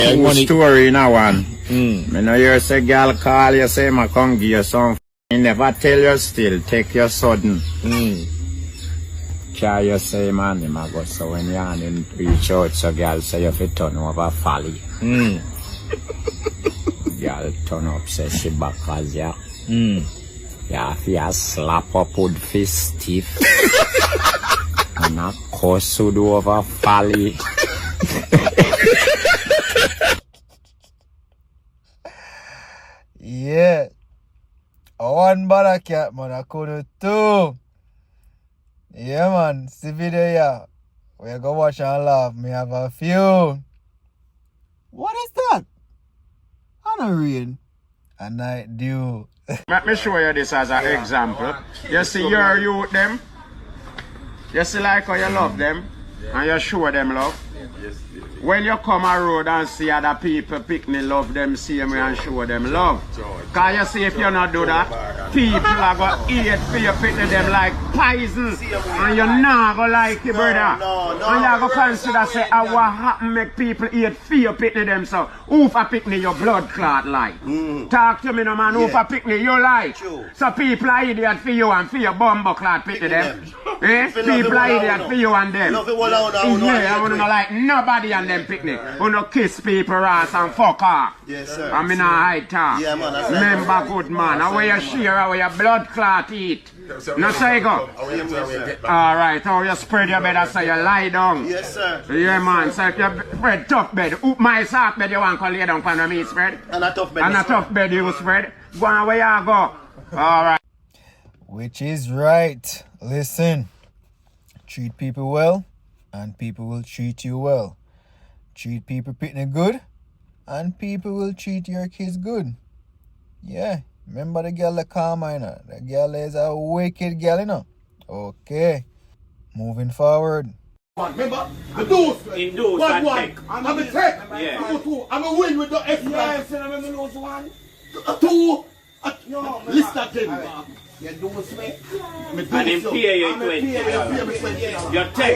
True story in a one. Me know you say girl call you say ma come give you some. You never tell you still take your sudden. Can you say man him a go so when you and reach out so girl say you fit turn over folly. Girl turn up say she back as ya. Yeah, if you slap up with fist stiff and a cuss would over folly. Yeah. One Bawdacat, man. I couldn't two. Yeah, man. See video here. We're gonna watch and laugh. Me have a few. What is that? On a rain. A night dew. Let me show you this as an example. You see your youth them? You see like how you love them? And you show them love? When you come a road and see other people picnic love them same way and show them love. Cause you see if you not do that, people are going to eat for you picnic them like poison. And you not going to like it, brother. And you going to consider say, what happen make people eat for you picnic them so who for picnic your blood clot like? Talk to me no man, who for picnic you like? So people are idiot for you and for your bumbo clot picnic them. People are idiot for you and them. Yeah, I want to like nobody and them picnic. Who no kiss people ass and fuck off. Yes, sir. I mean a high talk. Yeah, man. Remember good man. How you share, how your blood clot eat. No say go. Alright, how you spread your bed so you lie down. Yes, sir. Yeah man, so if you spread tough bed, my soft bed you want to lay down for me spread. And a tough bed. And a tough bed you spread. Go on where you go. Alright. Which is right. Listen. Treat people well and people will treat you well. Treat people pretty good and people will treat your kids good. Yeah. Remember the girl that Karma, you know? The girl is a wicked girl, you know? Okay. Moving forward. Remember? The doors. In doors What and one? tech. I'm a tech. Yeah. Two. I'm a win with the X. Yes, and I'm lose one. Two. List that again. You do me. And in pay you $20. Your tech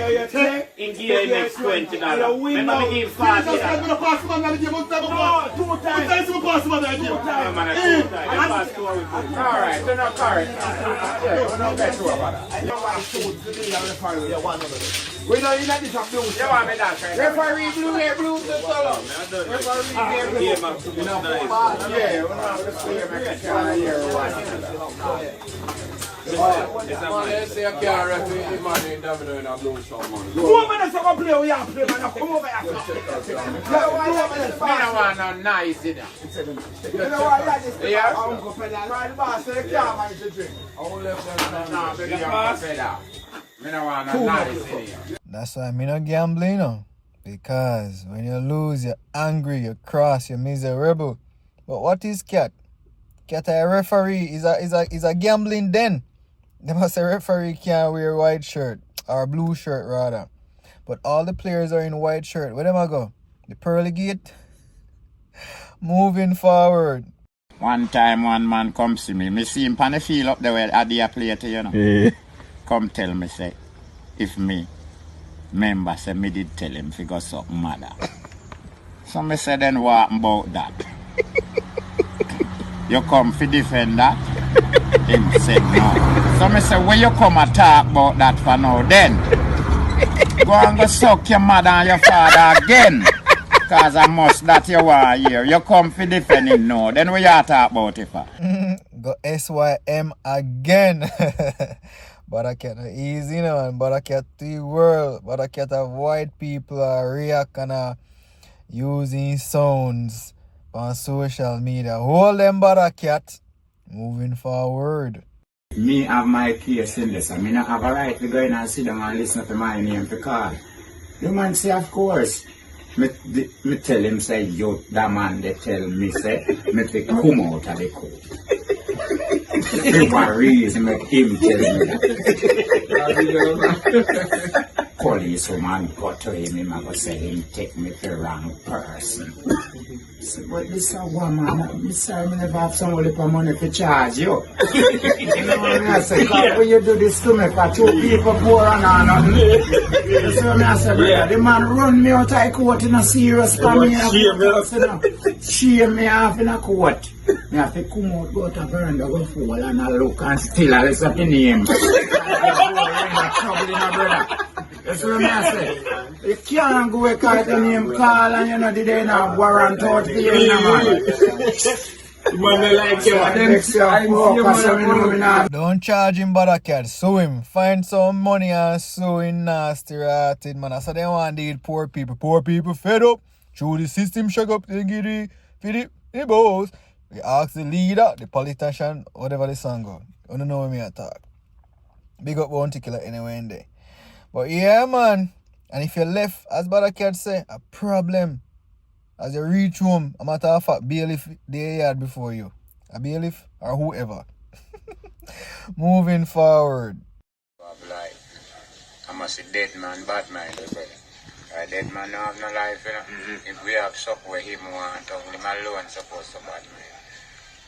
in gear next $20. Remember me give $40. I'm going to pass man the game. No, 2 times. 2 times you pass man the game. 2 times. I pass 2 with you. Alright, you're not correct. Yeah, we're not better about that. We don't need this of blue. You want me that, right? Referee blue, hair blue, the color. Referee hair blue. Yeah, we're not going to see you make a can here or what. Man, say I can't referee the man in Domino in a blue shop, man. 2 minutes of a play, we have play, man. Come over here. I don't want no nice in there. You know what, I just Yeah? I'm going to pay that. Right, boss, so the car man should drink. No, baby, I'm going to pay that. I don't want no nice in here. That's why me not gambling, you know? Because when you lose, you're angry, you're cross, you're miserable. But what is cat? Cat a referee is a gambling den. They must say referee can't wear white shirt or blue shirt rather. But all the players are in white shirt. Where them I go? The pearly gate. Moving forward. One time one man come see me. Me see him on the field up there where I did play to you know. Come tell me say if me member say me did tell him fi go something mother. So me say then what about that? You come fi defend that? Him said no. So me say when you come and talk about that for now then go and go suck your mother and your father again. Cause I must that you want here. You come fi defend him now. Then we you talk about it for? Go SYM again. Bawdacat no easy, you know, man. Bawdacat to the world. Bawdacat have white people react and using sounds on social media. Hold them Bawdacat. Moving forward. Me have my case in this. I mean, I have a right to go in and sit down and listen to my name for call. The man say, of course. Me tell him, say, yo, that man, they tell me, say, me to come out of the court. What reason make him tell me that? Police woman got to him, I go say him take me to the wrong person. But this a woman, this time I never have somebody for money to charge you. You know what I say? Because when you do this to me for two people poor and all nothing. You see what I say, brother? The man run me out of court in a serious for me. Shame me off in a court. Me have to come out, go to veranda, go fall and I look and still I listen to the name. Trouble in a brother. That's what I say. You can't go and call the name call and you know they don't have warrant out for you, man. Don't charge him, Bawdacat. Sue him. Find some money and sue him nasty rotted, man. That's how they want to deal with poor people. Poor people fed up. Through the system shake up, they get the boss. We ask the leader, the politician, whatever the song go. You don't know what me I talk. Big up Bounty Killer anyway in there. But yeah, man. And if you left, as Bawdacat say, a problem. As you reach home, a matter of fact, bailiff they yard before you. A bailiff or whoever. Moving forward. Like, I must say dead man, bad mind, brother. A dead man don't have no life, you know. If we have something where him want to, him alone supposed to bad mind.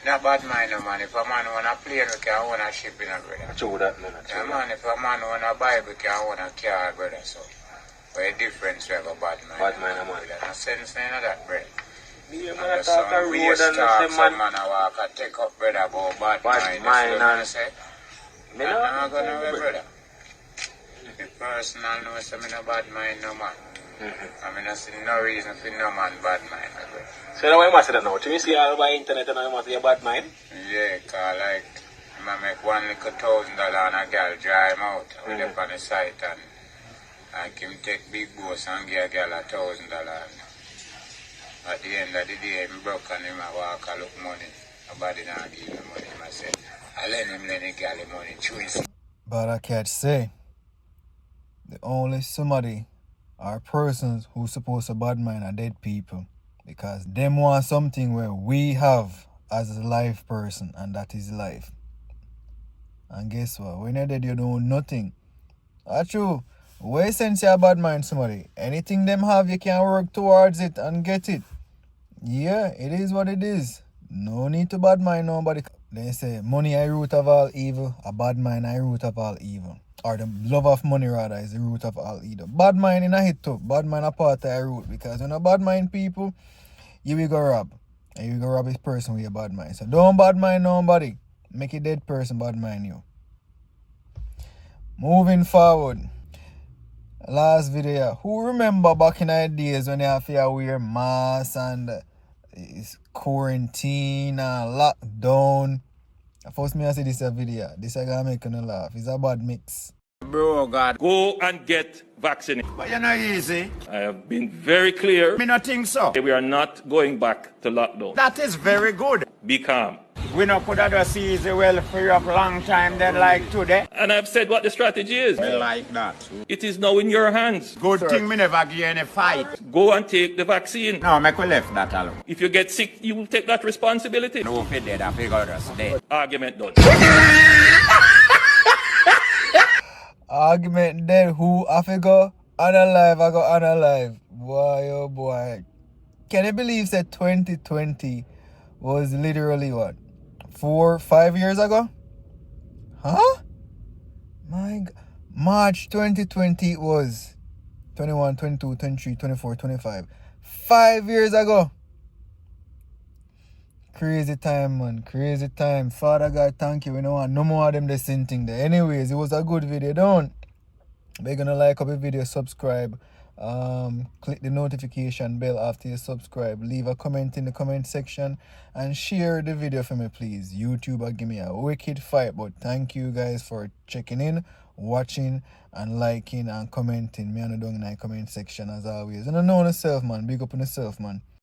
Not bad mind, no man. If a man want a plane, we can own a ship, you know, brother. True that, man. Yeah, man, if a man want a bike, we can own a car, brother, so. What a difference we have a bad mind. Bad mind, man. There's no sense in that, brother. Yeah, man, I talk a road and I say, man. Man, I walk and take up, brother, about bad mind. Mind and say. Me not gonna be, brother. The personal knows so me no bad mind, no man. I mean, I see no reason for no man bad mind, brother. So now why you say that now? Do you see all over internet and you must be a bad mind? Yeah, cause like, I make $1,000 and a girl dry him out with up on the site and like him take big boss and give a girl $1,000. At the end of the day, him broke and him a walk and look money. Nobody not give him money. I said, I let him lend the girl the money. Choose. Bawdacat say, the only somebody or persons who supposed to bad mind are dead people. Because them want something where we have as a life person, and that is life. And guess what? When you're dead, you don't know nothing. That's true. Where sense you bad mind somebody? Anything them have, you can work towards it and get it. Yeah, it is what it is. No need to bad mind nobody. They say money is the root of all evil, a bad mind is the root of all evil. Or the love of money rather is the root of all evil. Bad mind in a hit too. Bad mind a part of the root. Because when a bad mind people, you will go rob. And you will go rob this person with your bad mind. So don't bad mind nobody. Make a dead person bad mind you. Moving forward. Last video. Who remember back in the days when you have to wear masks and it's quarantine and lockdown? First me I say this is a video. This is gonna make you laugh. It's a bad mix. Bro, God. Go and get vaccinated. But you're not easy. I have been very clear. Me not think so. We are not going back to lockdown. That is very good. Be calm. We not could have just easy well for a long time then like today. And I've said what the strategy is. Me like that. It is now in your hands. Good thing me never give any fight. Go and take the vaccine. No, me could left that alone. If you get sick, you will take that responsibility. No, if it dead, I figure us dead. Argument done. Argument dead. Who I figure unalive, I got unalive. Boy, oh boy. Can you believe that 2020 was literally what? 4-5 years ago? Huh? My God. March 2020 was 21, 22, 23, 24, 25. 5 years ago. Crazy time, man. Crazy time. Father God, thank you. We don't want no more of them the same thing there. Anyways, it was a good video. Don't. They're gonna like up the video, subscribe. Click the notification bell after you subscribe. Leave a comment in the comment section and share the video for me, please. YouTube will give me a wicked fight, but thank you guys for checking in, watching, and liking and commenting. Me on the down in the comment section as always. And I know yourself, man. Big up on yourself, man.